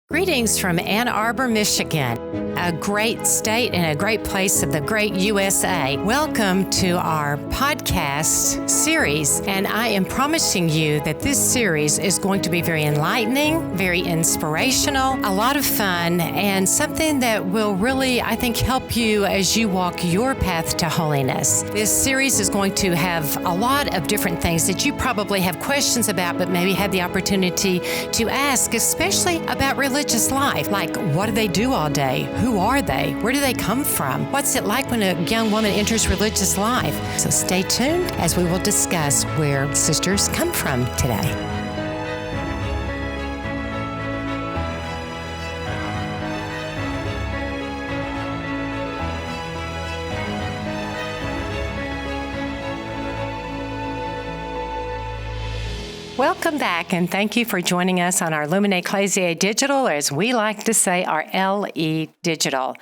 Greetings from Ann Arbor, Michigan, a great state and a great place of the great USA. Welcome to our podcast series, and I am promising you that this series is going to be very enlightening, very inspirational, a lot of fun, and something that will really, I think, help you as you walk your path to holiness. This series is going to have a lot of different things that you probably have questions about, but maybe had the opportunity to ask, especially about religious life. Like, what do they do all day? Who are they? Where do they come from? What's it like when a young woman enters religious life? So stay tuned as we will discuss where sisters come from today. Welcome back, and thank you for joining us on our Lumine Ecclesiae Digital, or as we like to say, our LE Digital.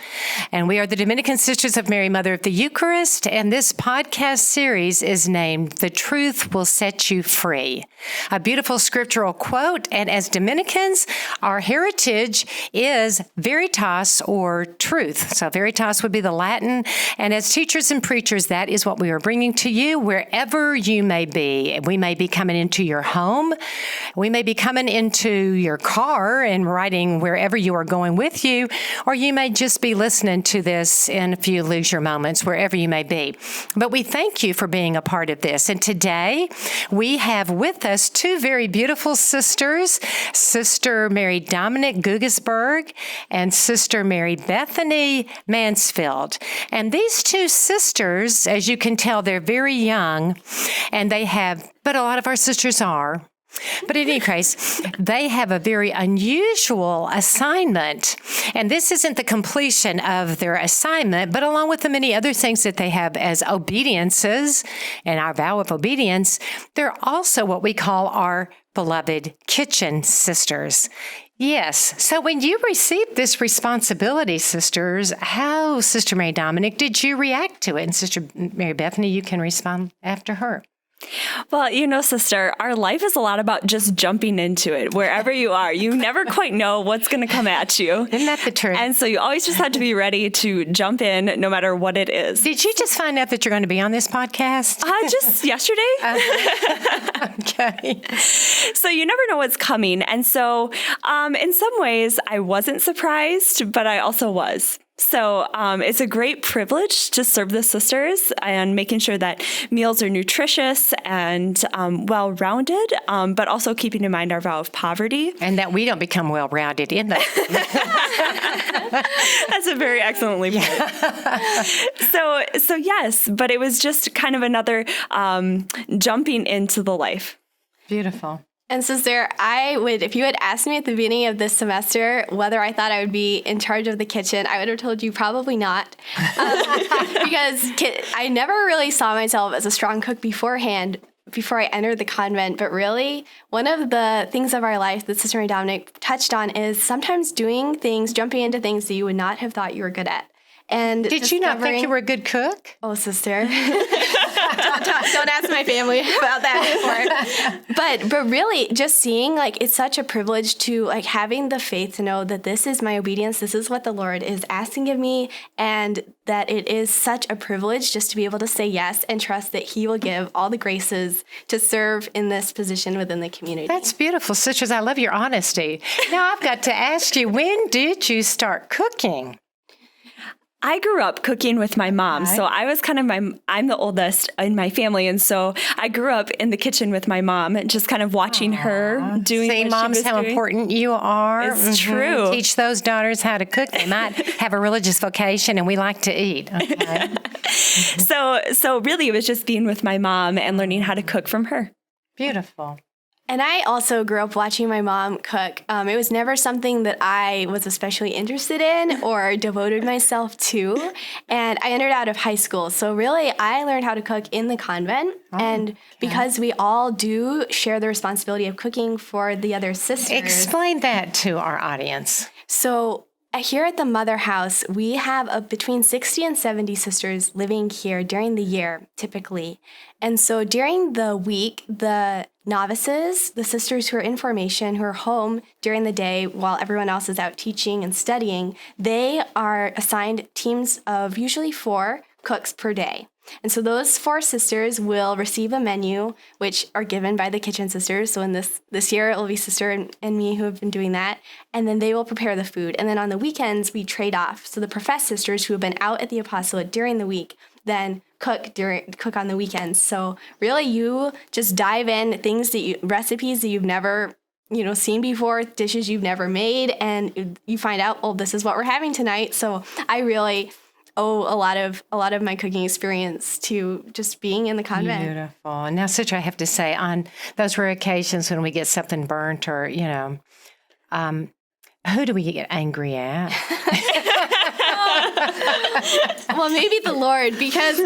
And we are the Dominican Sisters of Mary, Mother of the Eucharist, and this podcast series is named The Truth Will Set You Free. A beautiful scriptural quote, and as Dominicans, our heritage is veritas, or truth. So veritas would be the Latin, and as teachers and preachers, that is what we are bringing to you wherever you may be. We may be coming into your home. We may be coming into your car and riding wherever you are going with you, or you may just be listening to this in a few leisure moments, wherever you may be. But we thank you for being a part of this. And today we have with us two very beautiful sisters, Sister Mary Dominic Gugisberg and Sister Mary Bethany Mansfield. And these two sisters, as you can tell, they're very young, and but a lot of our sisters are. But in any case, they have a very unusual assignment. And this isn't the completion of their assignment, but along with the many other things that they have as obediences and our vow of obedience, they're also what we call our beloved kitchen sisters. Yes. So when you received this responsibility, sisters, how, Sister Mary Dominic, did you react to it? And Sister Mary Bethany, you can respond after her. Well, sister, our life is a lot about just jumping into it. Wherever you are, you never quite know what's going to come at you. Isn't that the truth? And so you always just have to be ready to jump in no matter what it is. Did you just find out that you're going to be on this podcast? Just yesterday. Okay. So you never know what's coming. And so in some ways, I wasn't surprised, but I also was. So it's a great privilege to serve the sisters and making sure that meals are nutritious and well-rounded, but also keeping in mind our vow of poverty. And that we don't become well-rounded in that. That's a very excellently put. Yeah. So yes, but it was just kind of another jumping into the life. Beautiful. And Sister, if you had asked me at the beginning of this semester whether I thought I would be in charge of the kitchen, I would have told you probably not. Because I never really saw myself as a strong cook beforehand, before I entered the convent. But really, one of the things of our life that Sister Mary Dominic touched on is sometimes doing things, jumping into things that you would not have thought you were good at. And did you not think you were a good cook? Oh, Sister. don't ask my family about that before. But really, just seeing, it's such a privilege to, having the faith to know that this is my obedience, this is what the Lord is asking of me, and that it is such a privilege just to be able to say yes and trust that He will give all the graces to serve in this position within the community. That's beautiful, sisters. I love your honesty. Now, I've got to ask you, when did you start cooking? I grew up cooking with my mom. So I was I'm the oldest in my family. And so I grew up in the kitchen with my mom, just kind of watching her doing See, what moms, she was how doing. Important you are. It's true. Teach those daughters how to cook. They might have a religious vocation, and we like to eat. Okay. So really, it was just being with my mom and learning how to cook from her. Beautiful. And I also grew up watching my mom cook. It was never something that I was especially interested in or devoted myself to. And I entered out of high school. So really, I learned how to cook in the convent. Because we all do share the responsibility of cooking for the other sisters. Explain that to our audience. So Here at the Mother House, we have between 60 and 70 sisters living here during the year, typically. And so during the week, the novices, the sisters who are in formation, who are home during the day while everyone else is out teaching and studying, they are assigned teams of usually 4 cooks per day. And so those 4 sisters will receive a menu, which are given by the kitchen sisters. So in this year, it will be sister and me who have been doing that. And then they will prepare the food. And then on the weekends, we trade off. So the professed sisters who have been out at the apostolate during the week then cook on the weekends. So really, you just dive in recipes that you've never seen before, dishes you've never made, and you find out, oh, this is what we're having tonight. So I really owe a lot of my cooking experience to just being in the convent. Beautiful. Now, sister, I have to say, on those rare occasions when we get something burnt or, who do we get angry at? Well, maybe the Lord, because a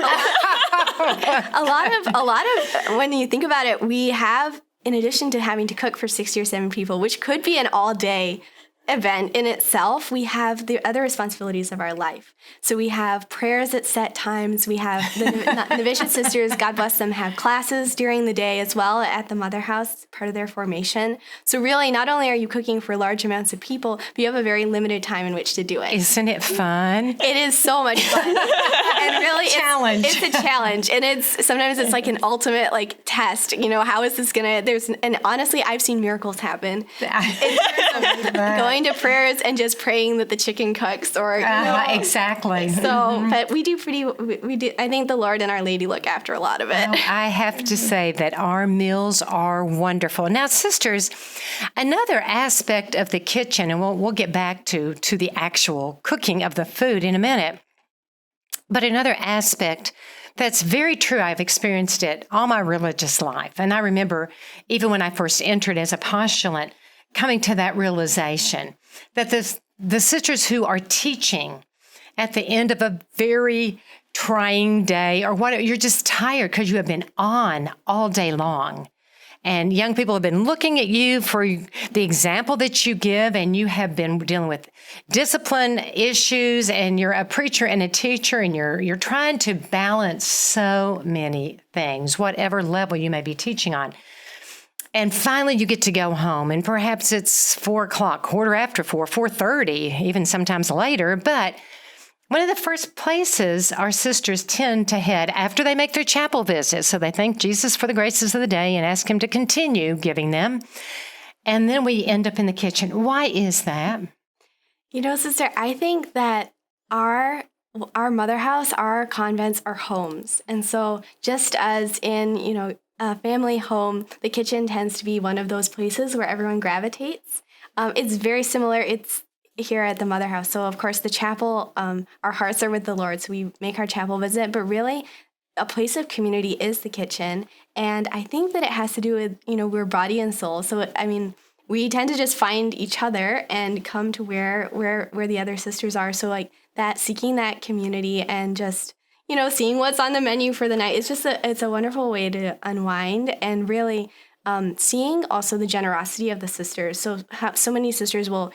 lot of when you think about it, we have, in addition to having to cook for 60 or 70 people, which could be an all-day event in itself, we have the other responsibilities of our life. So we have prayers at set times. We have the novitiate sisters, God bless them, have classes during the day as well at the Mother House, part of their formation. So really, not only are you cooking for large amounts of people, but you have a very limited time in which to do it. Isn't it fun? It is so much fun. And really, it's a challenge. And sometimes it's like an ultimate test. How is this going to, and honestly, I've seen miracles happen. Going to prayers and just praying that the chicken cooks or, Exactly. So, but we do, I think the Lord and Our Lady look after a lot of it. Well, I have to say that our meals are wonderful. Now, sisters, another aspect of the kitchen, and we'll get back to the actual cooking of the food in a minute, but another aspect that's very true. I've experienced it all my religious life. And I remember even when I first entered as a postulant, coming to that realization that the sisters who are teaching at the end of a very trying day or what, you're just tired because you have been on all day long. And young people have been looking at you for the example that you give, and you have been dealing with discipline issues, and you're a preacher and a teacher, and you're trying to balance so many things, whatever level you may be teaching on. And finally, you get to go home, and perhaps it's 4 o'clock, quarter after 4, 4:30, even sometimes later. But one of the first places our sisters tend to head after they make their chapel visits, so they thank Jesus for the graces of the day and ask Him to continue giving them. And then we end up in the kitchen. Why is that? Sister, I think that our Mother House, our convents are homes. And so just as in, a family home, the kitchen tends to be one of those places where everyone gravitates. It's very similar. It's here at the Mother House. So, of course, the chapel, our hearts are with the Lord, so we make our chapel visit. But really, a place of community is the kitchen. And I think that it has to do with, we're body and soul. So, we tend to just find each other and come to where the other sisters are. So, that, seeking that community and just seeing what's on the menu for the night. It's a wonderful way to unwind and really seeing also the generosity of the sisters. So many sisters will,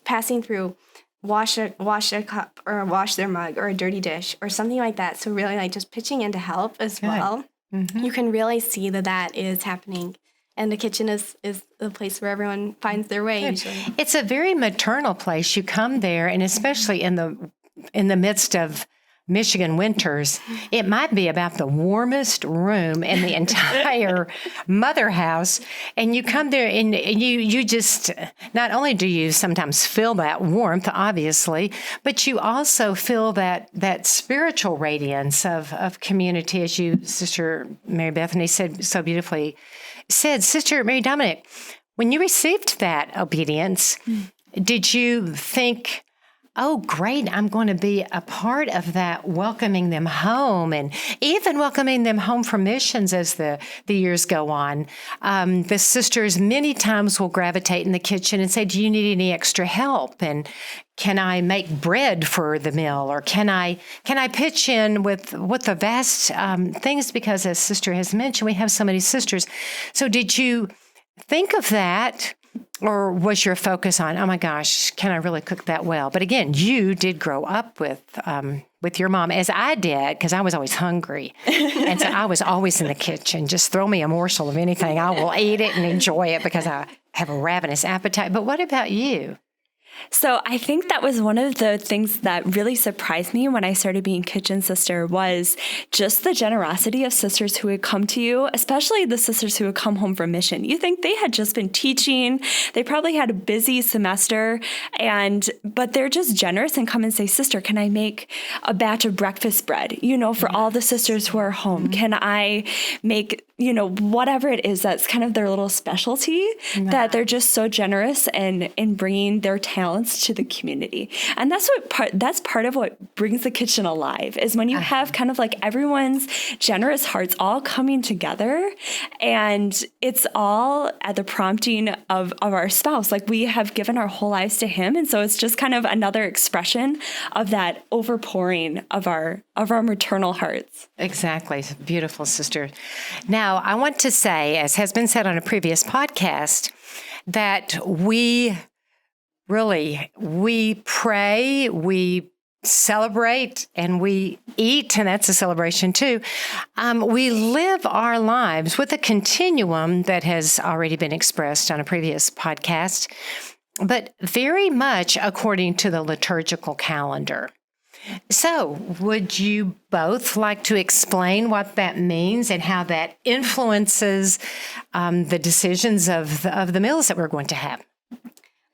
passing through, wash a cup or wash their mug or a dirty dish or something like that. So really just pitching in to help as well. Mm-hmm. You can really see that is happening. And the kitchen is the place where everyone finds their way. Usually. It's a very maternal place. You come there, and especially in the midst of Michigan winters, it might be about the warmest room in the entire Mother House. And you come there and you just, not only do you sometimes feel that warmth, obviously, but you also feel that spiritual radiance of community, as you, Sister Mary Bethany said so beautifully. Sister Mary Dominic, when you received that obedience, did you think, oh, great, I'm going to be a part of that, welcoming them home and even welcoming them home from missions as the years go on? The sisters many times will gravitate in the kitchen and say, do you need any extra help? And can I make bread for the meal? Or can I pitch in with the vast things? Because as Sister has mentioned, we have so many sisters. So did you think of that, or was your focus on, oh my gosh, can I really cook that well? But again, you did grow up with your mom, as I did, because I was always hungry. And so I was always in the kitchen. Just throw me a morsel of anything. I will eat it and enjoy it because I have a ravenous appetite. But what about you? So I think that was one of the things that really surprised me when I started being kitchen sister was just the generosity of sisters who would come to you, especially the sisters who would come home from mission. You think they had just been teaching, they probably had a busy semester, but they're just generous and come and say, sister, can I make a batch of breakfast bread, for all the sisters who are home? Mm-hmm. Can I make whatever it is that's kind of their little specialty, that they're just so generous in bringing their talents to the community. And that's part of what brings the kitchen alive, is when you have kind of like everyone's generous hearts all coming together, and it's all at the prompting of our spouse. Like, we have given our whole lives to him. And so it's just kind of another expression of that overpouring of our maternal hearts. Exactly. Beautiful, sister. Now, I want to say, as has been said on a previous podcast, that we pray, we celebrate, and we eat, and that's a celebration too. We live our lives with a continuum that has already been expressed on a previous podcast, but very much according to the liturgical calendar. So, would you both like to explain what that means and how that influences the decisions of the meals that we're going to have?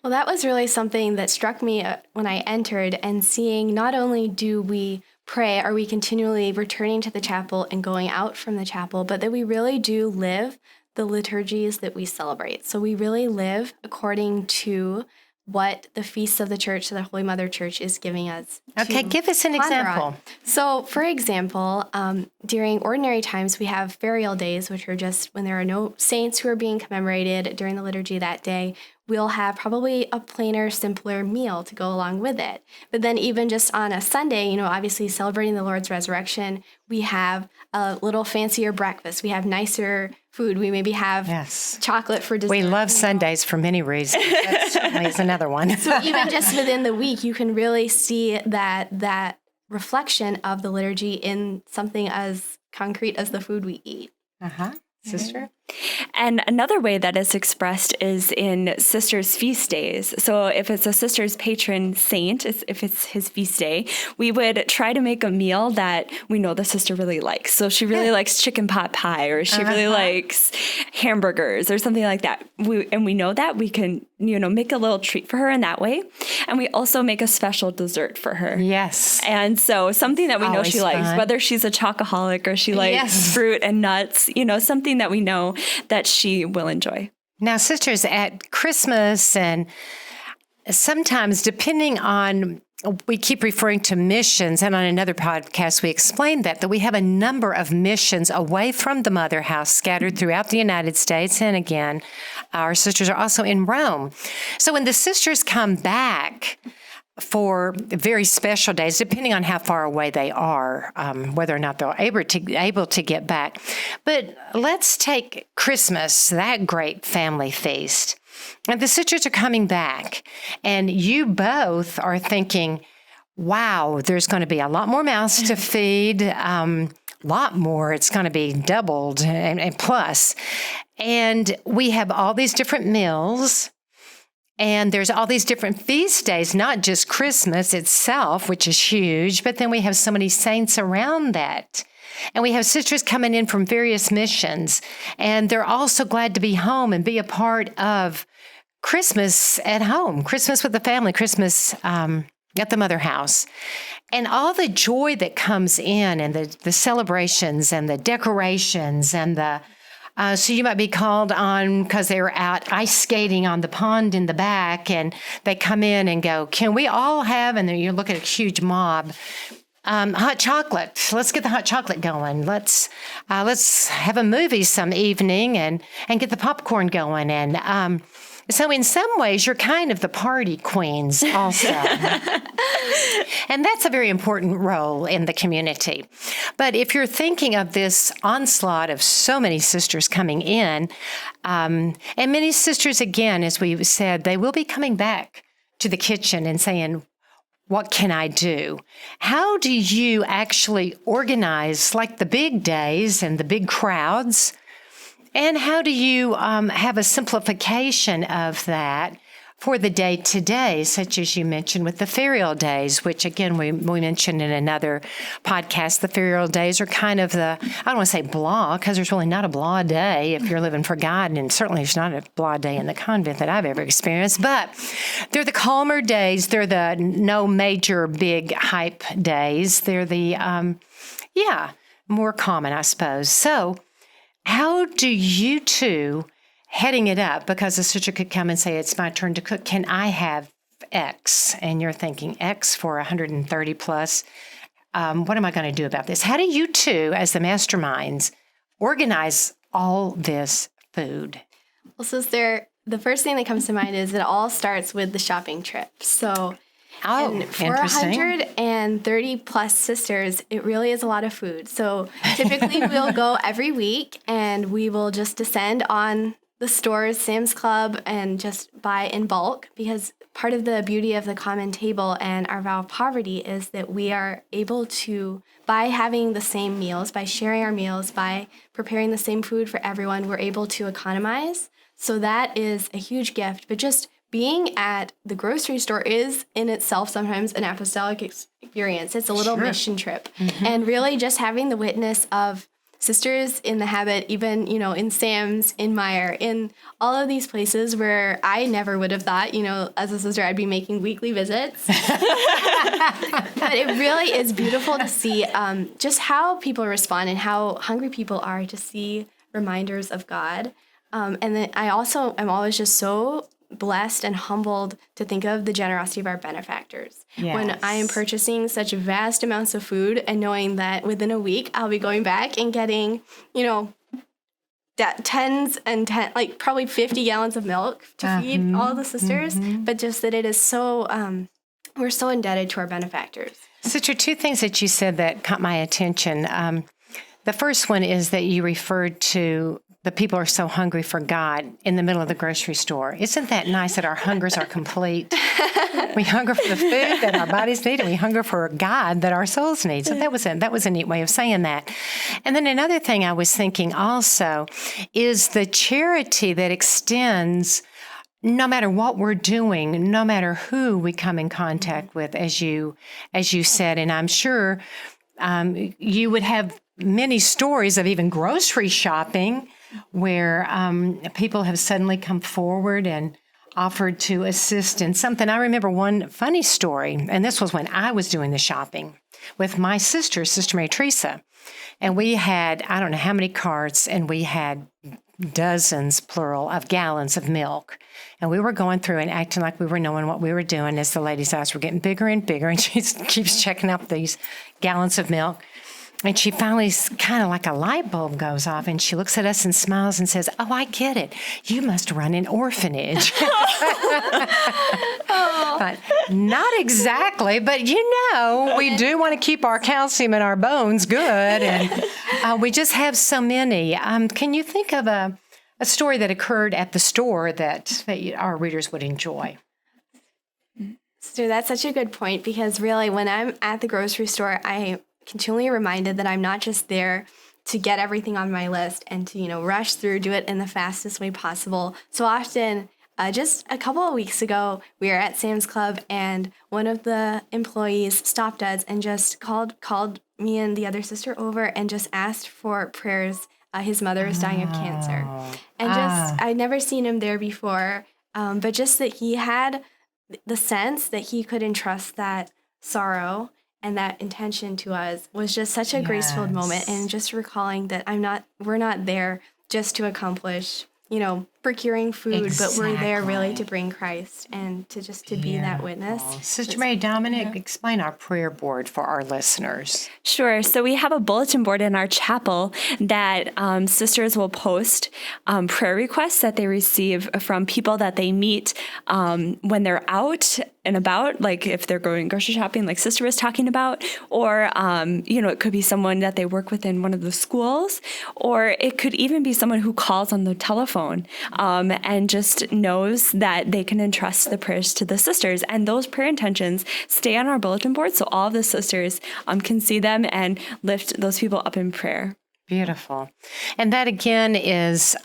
Well, that was really something that struck me when I entered, and seeing not only do we pray, are we continually returning to the chapel and going out from the chapel, but that we really do live the liturgies that we celebrate. So we really live according to what the feasts of the church, the Holy Mother Church, is giving us. Okay, give us an example. So, for example, during ordinary times, we have burial days, which are just when there are no saints who are being commemorated during the liturgy that day. We'll have probably a plainer, simpler meal to go along with it. But then even just on a Sunday, obviously celebrating the Lord's resurrection, we have a little fancier breakfast. We have nicer food. We maybe have chocolate for dessert. We love Sundays for many reasons. That certainly is another one. So even just within the week, you can really see that reflection of the liturgy in something as concrete as the food we eat. Sister? And another way that is expressed is in sisters' feast days. So if it's a sister's patron saint, if it's his feast day, we would try to make a meal that we know the sister really likes. So she really likes chicken pot pie, or she really likes hamburgers or something like that. We know that we can, make a little treat for her in that way. And we also make a special dessert for her. Yes. And so something that we know she likes, fun. whether she's a chocoholic or she likes fruit and nuts, something that we know that she will enjoy. Now, sisters, at Christmas, and sometimes depending on, we keep referring to missions, and on another podcast we explained that we have a number of missions away from the Mother House scattered throughout the United States, and again, our sisters are also in Rome. So when the sisters come back for very special days, depending on how far away they are, whether or not they're able to get back. But let's take Christmas, that great family feast. And the sisters are coming back, and you both are thinking, wow, there's going to be a lot more mouths to feed, lot more. It's going to be doubled and plus. And we have all these different meals. And there's all these different feast days, not just Christmas itself, which is huge, but then we have so many saints around that. And we have sisters coming in from various missions, and they're all so glad to be home and be a part of Christmas at home, Christmas with the family, Christmas at the Mother House. And all the joy that comes in, and the celebrations and the decorations and so you might be called on because they were out ice skating on the pond in the back, and they come in and go, can we all have, and then you look at a huge mob, hot chocolate. Let's get the hot chocolate going. Let's have a movie some evening and get the popcorn going. And So in some ways, you're kind of the party queens also. And that's a very important role in the community. But if you're thinking of this onslaught of so many sisters coming in, and many sisters, again, as we said, they will be coming back to the kitchen and saying, what can I do? How do you actually organize like the big days and the big crowds? And how do you have a simplification of that for the day-to-day, such as you mentioned with the ferial days, which, again, we mentioned in another podcast. The ferial days are kind of I don't want to say blah, because there's really not a blah day if you're living for God, and certainly there's not a blah day in the convent that I've ever experienced. But they're the calmer days. They're the no major big hype days. They're the, more common, I suppose. So how do you two, heading it up, because a sister could come and say, it's my turn to cook, can I have X? And you're thinking, X for 130 plus. What am I going to do about this? How do you two, as the masterminds, organize all this food? Well, sister, the first thing that comes to mind is it all starts with the shopping trip. So for 130 plus sisters, it really is a lot of food. So typically we'll go every week and we will just descend on the stores, Sam's Club, and just buy in bulk, because part of the beauty of the common table and our vow of poverty is that we are able to, by having the same meals, by sharing our meals, by preparing the same food for everyone, we're able to economize. So that is a huge gift. But just being at the grocery store is in itself sometimes an apostolic experience. It's a little mission trip. Mm-hmm. And really just having the witness of sisters in the habit, even, in Sam's, in Meyer, in all of these places where I never would have thought, as a sister, I'd be making weekly visits. But it really is beautiful to see just how people respond and how hungry people are to see reminders of God. And then I'm always just so blessed and humbled to think of the generosity of our benefactors. Yes. When I am purchasing such vast amounts of food and knowing that within a week I'll be going back and getting, probably 50 gallons of milk to feed all the sisters, but just that it is so, we're so indebted to our benefactors. Sister, two things that you said that caught my attention. The first one is that you referred to the people are so hungry for God in the middle of the grocery store. Isn't that nice that our hungers are complete? We hunger for the food that our bodies need, and we hunger for God that our souls need. So that was a neat way of saying that. And then another thing I was thinking also is the charity that extends no matter what we're doing, no matter who we come in contact with, as you said. And I'm sure you would have many stories of even grocery shopping where people have suddenly come forward and offered to assist in something. I remember one funny story, and this was when I was doing the shopping with my sister, Sister Mary Teresa. And we had, I don't know how many carts, and we had dozens, plural, of gallons of milk. And we were going through and acting like we were knowing what we were doing as the lady's eyes were getting bigger and bigger, and she keeps checking out these gallons of milk. And she finally, kind of like a light bulb goes off, and she looks at us and smiles and says, "Oh, I get it. You must run an orphanage." But not exactly, but we do want to keep our calcium in our bones good, and we just have so many. Can you think of a story that occurred at the store that our readers would enjoy? So that's such a good point, because really when I'm at the grocery store, I continually reminded that I'm not just there to get everything on my list and to, rush through, do it in the fastest way possible. So often, just a couple of weeks ago, we were at Sam's Club, and one of the employees stopped us and just called me and the other sister over and just asked for prayers. His mother is dying of cancer. And I'd never seen him there before, but just that he had the sense that he could entrust that sorrow and that intention to us was just such a grace-filled moment, and just recalling that we're not there just to accomplish, procuring food, but we're there really Exactly. to bring Christ and to be that witness. Sister Mary, Dominic, explain our prayer board for our listeners. Sure. So we have a bulletin board in our chapel that sisters will post prayer requests that they receive from people that they meet when they're out and about, like if they're going grocery shopping, like Sister was talking about, or, it could be someone that they work with in one of the schools, or it could even be someone who calls on the telephone and just knows that they can entrust the prayers to the sisters. And those prayer intentions stay on our bulletin board so all of the sisters can see them and lift those people up in prayer. Beautiful. And that again is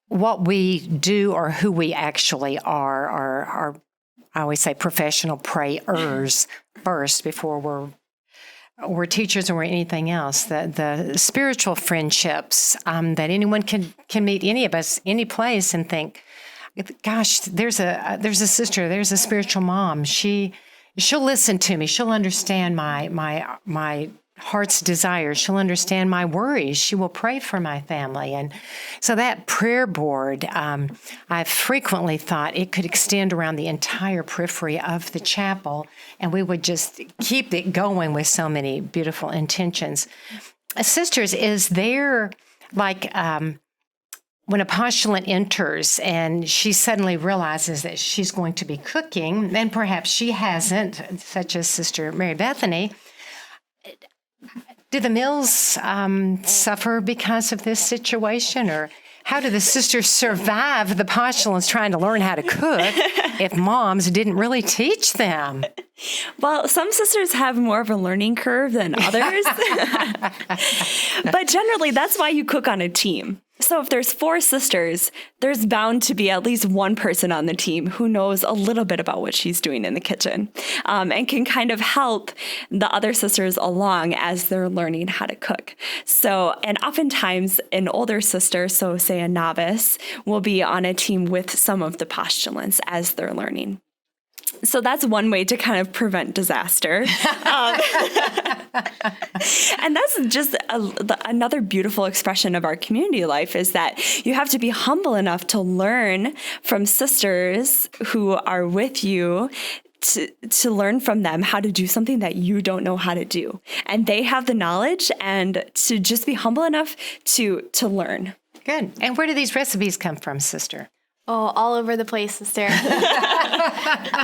what we do or who we actually are I always say professional prayers first before we're teachers or we're anything else. The spiritual friendships that anyone can meet any of us, any place, and think, gosh, there's a sister, there's a spiritual mom. She'll listen to me. She'll understand my heart's desires. She'll understand my worries. She will pray for my family. And so that prayer board, I've frequently thought it could extend around the entire periphery of the chapel, and we would just keep it going with so many beautiful intentions. Sisters, is there like when a postulant enters and she suddenly realizes that she's going to be cooking, and perhaps she hasn't, such as Sister Mary Bethany, do the meals suffer because of this situation, or how do the sisters survive the postulants trying to learn how to cook if moms didn't really teach them? Well, some sisters have more of a learning curve than others, but generally that's why you cook on a team. So if there's 4 sisters, there's bound to be at least one person on the team who knows a little bit about what she's doing in the kitchen and can kind of help the other sisters along as they're learning how to cook. So, and oftentimes an older sister, so say a novice, will be on a team with some of the postulants as they're learning. So that's one way to kind of prevent disaster. And that's just another beautiful expression of our community life, is that you have to be humble enough to learn from sisters who are with you, to learn from them how to do something that you don't know how to do. And they have the knowledge, and to just be humble enough to learn. Good. And where do these recipes come from, sister? Oh, all over the place, sister.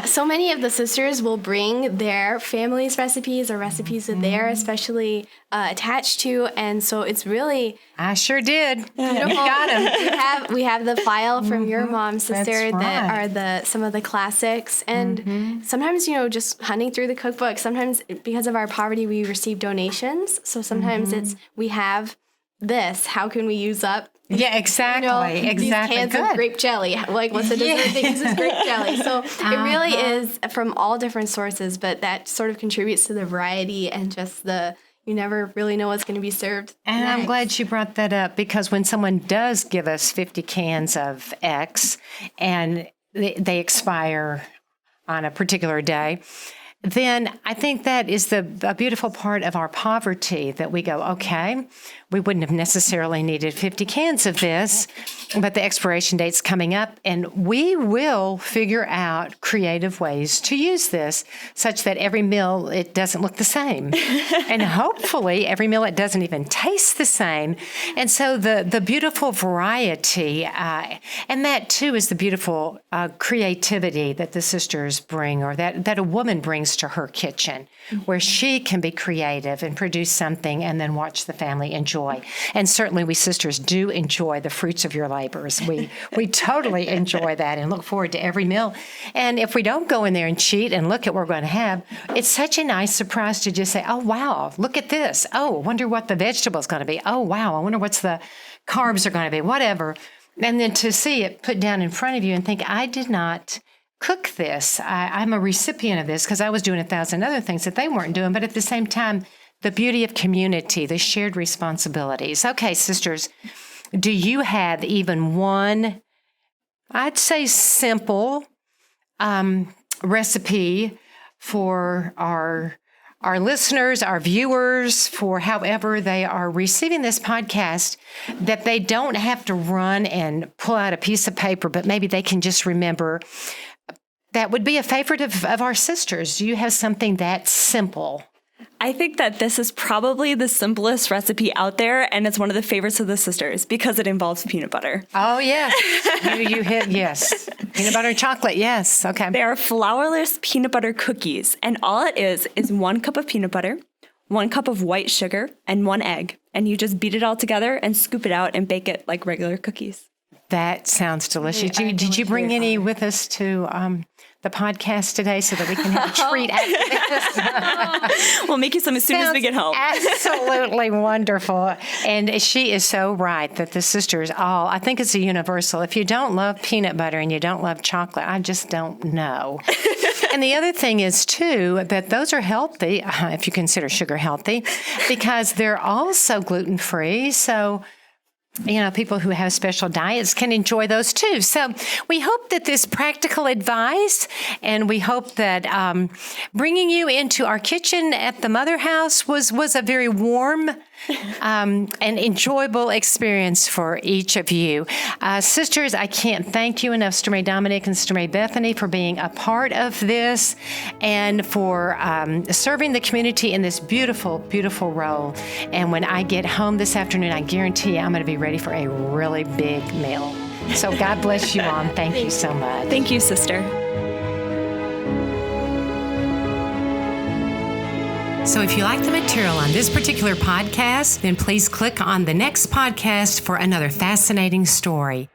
So many of the sisters will bring their family's recipes or recipes that they're especially attached to, and so it's really I sure did. beautiful. You got 'em. We have the file from your mom, sister, That's right. that are some of the classics, and sometimes just hunting through the cookbook. Sometimes because of our poverty, we receive donations, so sometimes it's we have this. How can we use up? Yeah, exactly. These cans of grape jelly. Like, what's the dessert that uses grape jelly? So it really is from all different sources, but that sort of contributes to the variety and just you never really know what's going to be served. And next. I'm glad you brought that up, because when someone does give us 50 cans of X and they expire on a particular day, then I think that is a beautiful part of our poverty, that we go, okay, we wouldn't have necessarily needed 50 cans of this, but the expiration date's coming up, and we will figure out creative ways to use this such that every meal, it doesn't look the same. And hopefully every meal, it doesn't even taste the same. And so the beautiful variety, and that too is the beautiful creativity that the sisters bring, or that a woman brings to her kitchen, where she can be creative and produce something and then watch the family enjoy. And certainly we sisters do enjoy the fruits of your labors. We totally enjoy that and look forward to every meal. And if we don't go in there and cheat and look at what we're going to have, it's such a nice surprise to just say, oh, wow, look at this. Oh, I wonder what the vegetable's going to be. Oh, wow, I wonder what's the carbs are going to be, whatever. And then to see it put down in front of you and think, I did not cook this. I'm a recipient of this because I was doing 1,000 other things that they weren't doing. But at the same time, the beauty of community, the shared responsibilities. Okay, sisters, do you have even one, I'd say simple recipe for our our listeners, our viewers, for however they are receiving this podcast, that they don't have to run and pull out a piece of paper, but maybe they can just remember that would be a favorite of our sisters. Do you have something that simple? I think that this is probably the simplest recipe out there, and it's one of the favorites of the sisters because it involves peanut butter. Oh, yes. you hit, yes. Peanut butter and chocolate, yes. Okay. They are flourless peanut butter cookies, and all it is 1 cup of peanut butter, 1 cup of white sugar, and 1 egg. And you just beat it all together and scoop it out and bake it like regular cookies. That sounds delicious. Did you bring any with us to the podcast today so that we can have a treat after this? We'll make you some as soon as we get home. Absolutely wonderful. And she is so right that the sisters all, I think it's a universal. If you don't love peanut butter and you don't love chocolate, I just don't know. And the other thing is, too, that those are healthy, if you consider sugar healthy, because they're also gluten-free. So, people who have special diets can enjoy those too. So we hope that this practical advice, and we hope that bringing you into our kitchen at the Mother House was a very warm and enjoyable experience for each of you. Sisters, I can't thank you enough, Sister Mary Dominic and Sister Mary Bethany, for being a part of this and for serving the community in this beautiful, beautiful role. And when I get home this afternoon, I guarantee you I'm going to be ready for a really big meal. So God bless you all, and thank you so much. Thank you, sister. So if you like the material on this particular podcast, then please click on the next podcast for another fascinating story.